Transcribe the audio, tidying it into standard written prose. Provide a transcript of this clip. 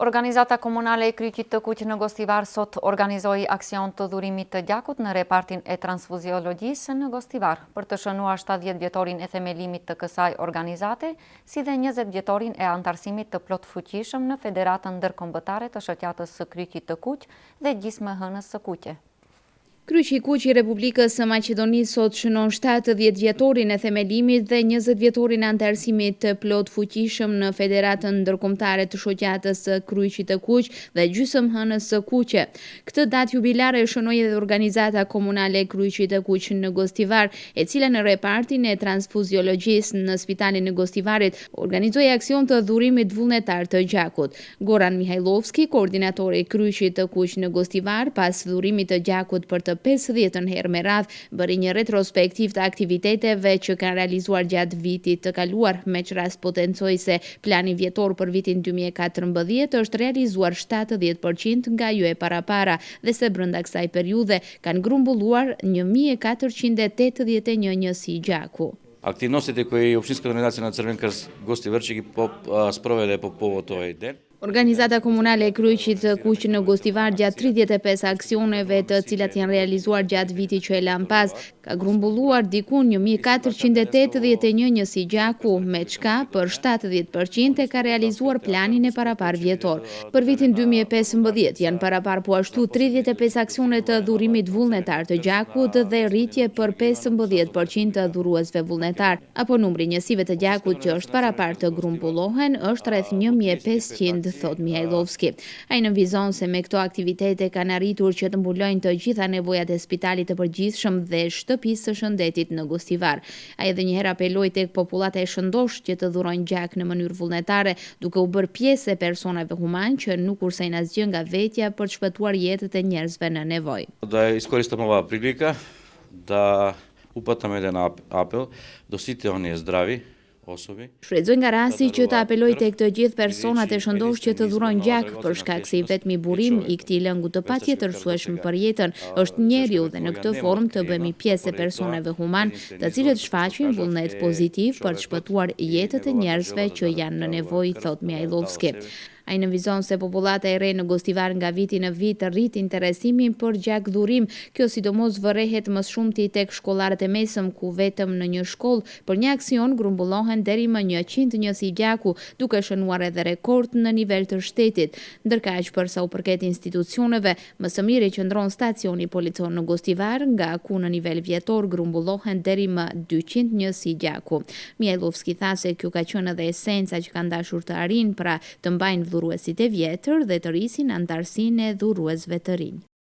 Organizata komunale e Kryqit të Kuq në Gostivar sot organizoi aksion të dhurimit të gjakut në repartin e transfuziologjisë në Gostivar për të shënuar 70 vjetorin e themelimit të kësaj organizate, si dhe 20 vjetorin e antarësimit të plot fuqishëm në Federatën Ndërkombëtare të Shoqatës së Kryqit të Kuq dhe GJSMHN-së së Kuqe. Kryqi i Kuq i Republikës së Maqedonisë sot shënon 70 vjetorin e themelimit dhe 20 vjetorin e antarësimit të plot fuqishëm në Federatën Ndërkombëtare të Shoqatës së Kryqit të Kuq dhe GJSMHN-së së Kuqe. Këtë datë jubilare shënoi edhe organizata komunale e Kryqit të Kuq në Gostivar, e cila në repartin e transfuziologjisë në Spitalin e Gostivarit organizoi aksion të dhurimit vullnetar të gjakut. Goran Mihajlovski, koordinatori i Kryqit të Kuq në Gostivar, pas dhurimit të gjakut për të 50 herë me radhë, bëri një retrospektiv të aktiviteteve që kanë realizuar gjatë vitit të kaluar, me që rast potencoi se plani vjetor për vitin 2014 është realizuar 70% nga ajo e parapara dhe se brenda kësaj periudhe kanë grumbulluar 1481 njësi gjaku. Активностите кои Општинска организација на Црвен крст Гостивар ќе ги спроведе по повод овој ден. Organizata komunale e Kryqit të Kuq në Gostivar gjatë 35 aksioneve të cilat janë realizuar gjatë vitit që e lan pas, ka grumbulluar dikun 1481 njësi gjaku, me çka për 70% e ka realizuar planin e parapar vjetor. Për vitin 2015 janë parapar po ashtu 35 aksione të dhurimit vullnetar të gjakut dhe rritje për 15% të dhuruesve vullnetar, apo numri njësive të gjakut që është parapar të grumbullohen është rreth 1500, thot Mihajlovski. Ai nënvizon se me këto aktivitete kanë arritur që të mbulojnë të gjitha nevojat e spitalit të përgjithshëm dhe shtëpisë së shëndetit në Gostivar. Ai edhe një herë apeloi tek popullata e shëndosh që të dhurojnë gjak në mënyrë vullnetare, duke u bërë pjesë e personave human që nuk kursejnë asgjë nga vetja për të shpëtuar jetët e njerëzve në nevojë. Да искористам оваа прилика да упатам еден апел до сите оние здрави. Shfrytëzoj nga rasti që të apeloj tek të gjithë personat e shëndosh që të dhurojnë gjak, për shkak se i vetmi burim i këtij lëngu të patjetërsueshëm për jetën është njeriu dhe në këtë formë të bëhemi pjesë e personave human, të cilët shfaqin vullnet pozitiv për të shpëtuar jetët e njerëzve që janë në nevojë, thot Mihajlovski. Ai nënvizon se popullata e re në Gostivar nga viti në vit rrit interesimin për gjak dhurim. Kjo sidomos vërehet më shumti tek shkollarët e mesëm, ku vetëm në një shkollë për një aksion grumbullohen deri më 100 njësi gjaku, duke shënuar edhe rekord në nivel të shtetit. Ndërkaq për sa u përket institucioneve, më së miri qëndron stacioni policor në Gostivar, nga ku në nivel vjetor grumbullohen deri më 200 njësi gjaku. Mihajlovski tha se kjo ka qenë edhe esenca që kanë dashur të arrijnë, pra të mbajnë dhuruesit e vjetër dhe të rrisin antarësinë e dhuruesve të rinj.